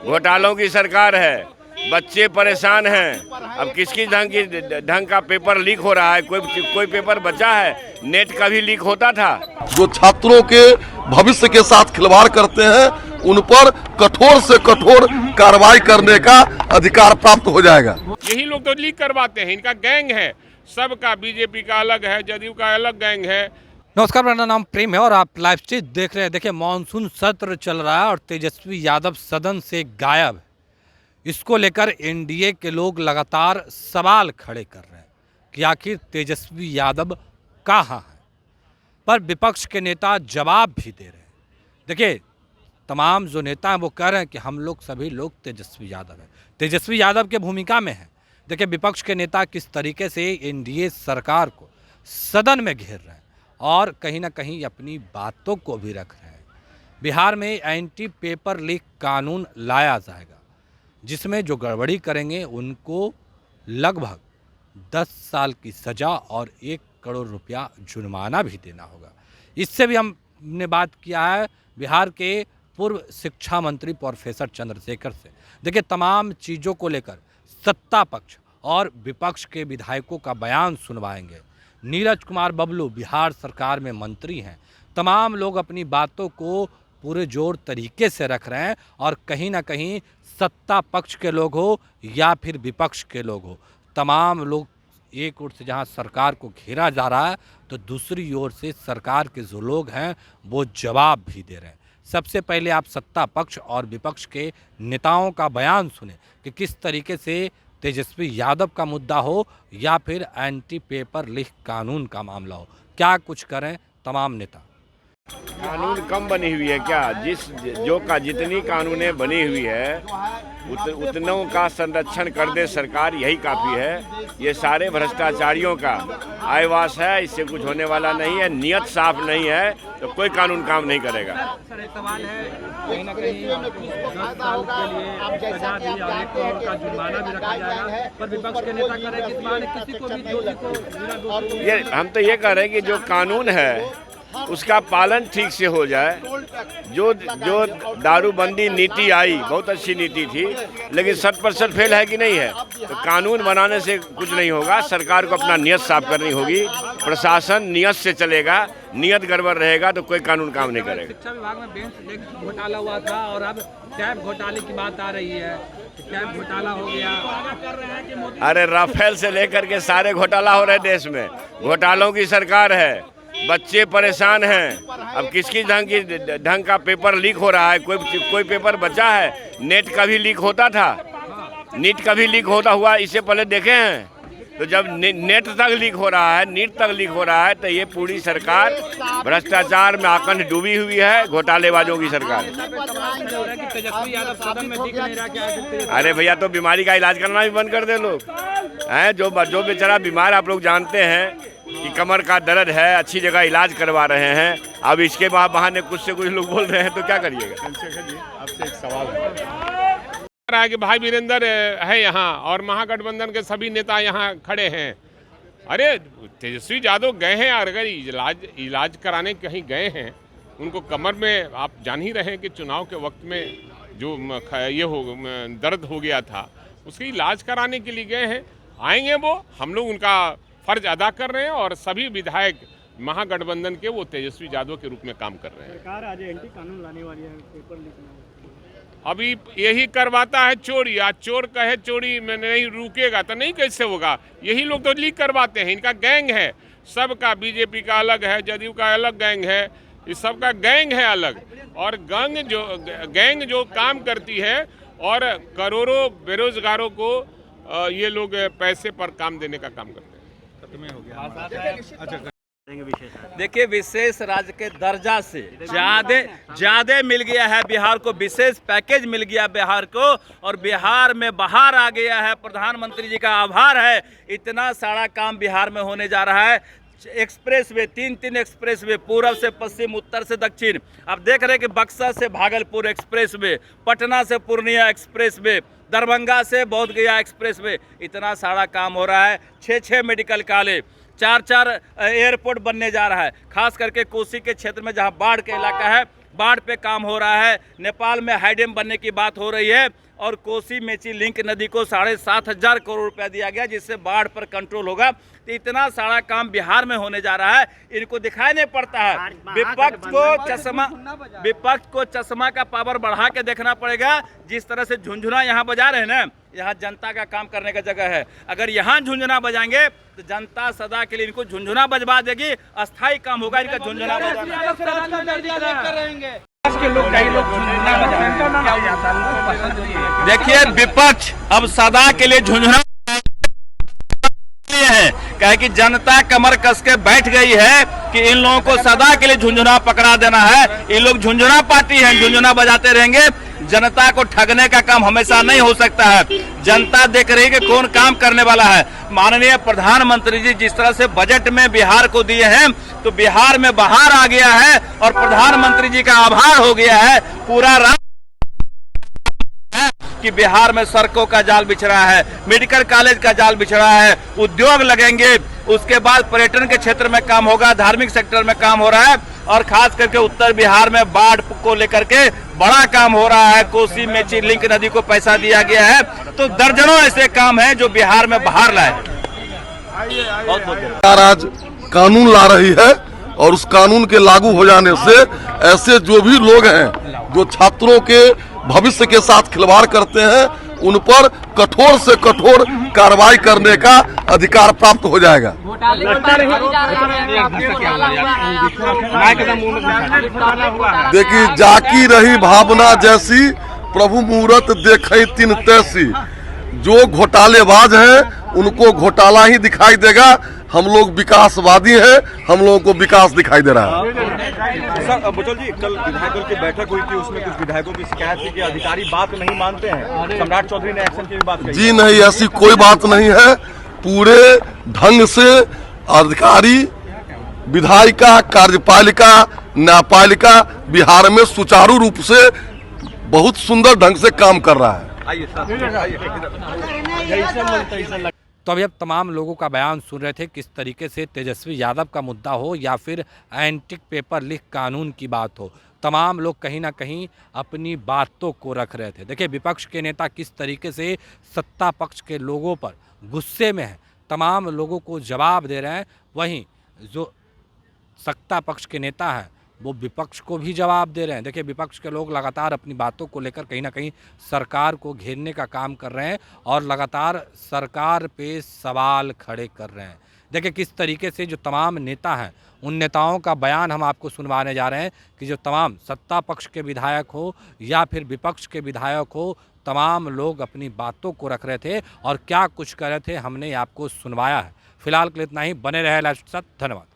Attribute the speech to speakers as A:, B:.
A: घोटालों की सरकार है, बच्चे परेशान हैं। अब किसकी ढंग का पेपर लीक हो रहा है? कोई पेपर बचा है? नेट का भी लीक होता था।
B: जो छात्रों के भविष्य के साथ खिलवाड़ करते हैं उन पर कठोर से कठोर कार्रवाई करने का अधिकार प्राप्त हो जाएगा।
C: यही लोग तो लीक करवाते हैं, इनका गैंग है सबका। बीजेपी का अलग है, जदयू का अलग गैंग है।
D: नमस्कार, मेरा नाम प्रेम है और आप लाइव स्ट्रीम देख रहे हैं। देखिए, मानसून सत्र चल रहा है और तेजस्वी यादव सदन से गायब है। इसको लेकर एनडीए के लोग लगातार सवाल खड़े कर रहे हैं कि आखिर तेजस्वी यादव कहाँ है, पर विपक्ष के नेता जवाब भी दे रहे हैं। देखिए, तमाम जो नेता हैं वो कह रहे हैं कि हम लोग सभी लोग तेजस्वी यादव हैं, तेजस्वी यादव के भूमिका में हैं। देखिए, विपक्ष के नेता किस तरीके से एनडीए सरकार को सदन में घेर रहे हैं और कहीं ना कहीं अपनी बातों को भी रख रहे हैं। बिहार में एंटी पेपर लीक कानून लाया जाएगा, जिसमें जो गड़बड़ी करेंगे उनको लगभग 10 साल की सज़ा और 1 करोड़ रुपया जुर्माना भी देना होगा। इससे भी हमने बात किया है बिहार के पूर्व शिक्षा मंत्री प्रोफेसर चंद्रशेखर से। देखिए, तमाम चीज़ों को लेकर सत्ता पक्ष और विपक्ष के विधायकों का बयान सुनवाएंगे। नीरज कुमार बबलू बिहार सरकार में मंत्री हैं। तमाम लोग अपनी बातों को पूरे जोर तरीके से रख रहे हैं और कहीं ना कहीं सत्ता पक्ष के लोग हो या फिर विपक्ष के लोग हो, तमाम लोग एक ओर से जहां सरकार को घेरा जा रहा है तो दूसरी ओर से सरकार के जो लोग हैं वो जवाब भी दे रहे हैं। सबसे पहले आप सत्ता पक्ष और विपक्ष के नेताओं का बयान सुने कि किस तरीके से तेजस्वी यादव का मुद्दा हो या फिर एंटी पेपर लीक कानून का मामला हो, क्या कुछ करें तमाम नेता।
A: कानून कम बनी हुई है क्या? जितनी कानूनें बनी हुई है उतनों का संरक्षण कर दे सरकार, यही काफ़ी है। ये सारे भ्रष्टाचारियों का आयवास है, इससे कुछ होने वाला नहीं है। नियत साफ नहीं है तो कोई कानून काम नहीं करेगा।
D: सर, एक सवाल है, कहीं ना कहीं 10 साल के लिए सजा दी और 1 करोड़ का जुर्माना भी रखा जाएगा, पर विपक्ष के नेता कह रहे हैं कि इस बहाने किसी को भी दोषी को बिना दोषी।
A: ये हम तो ये कह रहे हैं कि जो कानून है उसका पालन ठीक से हो जाए। जो दारूबंदी नीति आई बहुत अच्छी नीति थी, लेकिन 100% फेल है कि नहीं है? तो कानून बनाने से कुछ नहीं होगा। सरकार को अपना नियत साफ करनी होगी। प्रशासन नियत से चलेगा, नियत गड़बड़ रहेगा तो कोई कानून काम नहीं करेगा।
D: शिक्षा विभाग में बेंच घोटाला हुआ था और अब टैब घोटाले की बात आ रही है। टैब घोटाला हो गया।
A: अरे, राफेल से लेकर के सारे घोटाला हो रहे देश में। घोटालों की सरकार है, बच्चे परेशान हैं। अब किसकी ढंग का पेपर लीक हो रहा है? कोई पेपर बचा है? नेट का भी लीक होता था, नीट का भी लीक होता हुआ इससे पहले देखे हैं। तो जब नेट तक लीक हो रहा है, नीट तक लीक हो रहा है, तो ये पूरी सरकार भ्रष्टाचार में आकंठ डूबी हुई है, घोटालेबाजों की सरकार। अरे भैया, तो बीमारी का इलाज करना भी बंद कर दे लोग हैं। जो बेचारा बीमार, आप लोग जानते हैं कि कमर का दर्द है, अच्छी जगह इलाज करवा रहे हैं। अब इसके बहाने कुछ से कुछ लोग बोल रहे हैं तो क्या करिएगा?
C: आपसे एक सवाल है कि भाई वीरेंद्र है यहाँ और महागठबंधन के सभी नेता यहाँ खड़े हैं। अरे, तेजस्वी यादव गए हैं, अगर इलाज कराने कहीं गए हैं, उनको कमर में आप जान ही रहे हैं कि चुनाव के वक्त में जो दर्द हो गया था, उसके इलाज कराने के लिए गए हैं। आएंगे वो, हम लोग उनका फर्ज अदा कर रहे हैं और सभी विधायक महागठबंधन के वो तेजस्वी यादव के रूप में काम कर रहे हैं।
E: सरकार आज एंटी कानून लाने वाली है, पेपर लीक।
C: अभी यही करवाता है चोरी। आज चोर कहे चोरी में नहीं रुकेगा तो नहीं कैसे होगा? यही लोग तो लीक करवाते हैं, इनका गैंग है सबका। बीजेपी का अलग है, जदयू का अलग गैंग है, इस सबका गैंग है अलग। और गैंग जो काम करती है और करोड़ों बेरोजगारों को ये लोग पैसे पर काम देने का काम करते हैं।
F: देखिए, विशेष राज्य के दर्जा से ज्यादा मिल गया है बिहार को, विशेष पैकेज मिल गया बिहार को और बिहार में बाहर आ गया है। प्रधानमंत्री जी का आभार है। इतना सारा काम बिहार में होने जा रहा है। एक्सप्रेस वे, 3 एक्सप्रेस वे, पूर्व से पश्चिम, उत्तर से दक्षिण। आप देख रहे हैं कि बक्सर से भागलपुर एक्सप्रेस वे, पटना से पूर्णिया एक्सप्रेस वे, दरभंगा से बोध गया एक्सप्रेस वे। इतना सारा काम हो रहा है। 6 मेडिकल कॉलेज, 4 एयरपोर्ट बनने जा रहा है। खास करके कोसी के क्षेत्र में जहां बाढ़ का इलाका है बाढ़ पे काम हो रहा है, नेपाल में हाईडैम बनने की बात हो रही है और कोसी मेची लिंक नदी को 7,500 करोड़ रुपया दिया गया जिससे बाढ़ पर कंट्रोल होगा। तो इतना सारा काम बिहार में होने जा रहा है, इनको दिखाई नहीं पड़ता है। विपक्ष को चश्मा का पावर बढ़ा के देखना पड़ेगा। जिस तरह से झुंझुना यहाँ बजा रहे हैं ना, यहाँ जनता का काम करने का जगह है। अगर यहाँ झुंझुना बजाएंगे तो जनता सदा के लिए इनको झुंझुना बजवा देगी, अस्थायी काम होगा इनका झुंझुना बजाना। देखिए विपक्ष अब सदा के लिए झुंझुना है, कहे कि जनता कमर कस के बैठ गई है कि इन लोगों को सदा के लिए झुंझुना पकड़ा देना है। इन लोग झुंझुना पार्टी है, झुंझुना बजाते रहेंगे। जनता को ठगने का काम हमेशा नहीं हो सकता है। जनता देख रही है कि कौन काम करने वाला है। माननीय प्रधानमंत्री जी जिस तरह से बजट में बिहार को दिए हैं तो बिहार में बहार आ गया है और प्रधानमंत्री जी का आभार हो गया है। पूरा राज्य कि बिहार में सड़कों का जाल बिछ रहा है, मेडिकल कॉलेज का जाल बिछ रहा है, उद्योग लगेंगे, उसके बाद पर्यटन के क्षेत्र में काम होगा, धार्मिक सेक्टर में काम हो रहा है और खास करके उत्तर बिहार में बाढ़ को लेकर के बड़ा काम हो रहा है। कोसी मेची लिंक नदी को पैसा दिया गया है। तो दर्जनों ऐसे काम हैं जो बिहार में बाहर लाए।
B: सरकार आज कानून ला रही है और उस कानून के लागू हो जाने से ऐसे जो भी लोग हैं जो छात्रों के भविष्य के साथ खिलवाड़ करते हैं उन पर कठोर से कठोर कार्रवाई करने का अधिकार प्राप्त हो जाएगा। देखिए जाकी रही भावना जैसी, प्रभु मुहूर्त देखे तीन तैसी। जो घोटालेबाज हैं उनको घोटाला ही दिखाई देगा। हम लोग विकासवादी हैं, हम लोगों को विकास दिखाई दे रहा है।
G: सर बुचल जी, कल विधायक दल की बैठक हुई थी, उसमें कुछ विधायकों की शिकायत थी कि अधिकारी बात नहीं मानते हैं। सम्राट चौधरी ने एक्शन की भी बात कही।
B: जी नहीं, ऐसी कोई बात नहीं है। पूरे ढंग से अधिकारी, विधायिका, कार्यपालिका, न्यायपालिका बिहार में सुचारू रूप से बहुत सुंदर ढंग से काम कर रहा है।
D: तो अभी अब तमाम लोगों का बयान सुन रहे थे किस तरीके से तेजस्वी यादव का मुद्दा हो या फिर एंटी पेपर लीक कानून की बात हो, तमाम लोग कहीं ना कहीं अपनी बातों को रख रहे थे। देखिए विपक्ष के नेता किस तरीके से सत्ता पक्ष के लोगों पर गुस्से में हैं, तमाम लोगों को जवाब दे रहे हैं। वहीं जो सत्ता पक्ष के नेता हैं वो विपक्ष को भी जवाब दे रहे हैं। देखिए विपक्ष के लोग लगातार अपनी बातों को लेकर कहीं ना कहीं सरकार को घेरने का काम कर रहे हैं और लगातार सरकार पे सवाल खड़े कर रहे हैं। देखिए किस तरीके से जो तमाम नेता हैं उन नेताओं का बयान हम आपको सुनवाने जा रहे हैं कि जो तमाम सत्ता पक्ष के विधायक हो या फिर विपक्ष के विधायक हो, तमाम लोग अपनी बातों को रख रहे थे और क्या कुछ कर रहे थे हमने आपको सुनवाया है। फिलहाल के लिए इतना ही। बने रहे लाइव के साथ। धन्यवाद।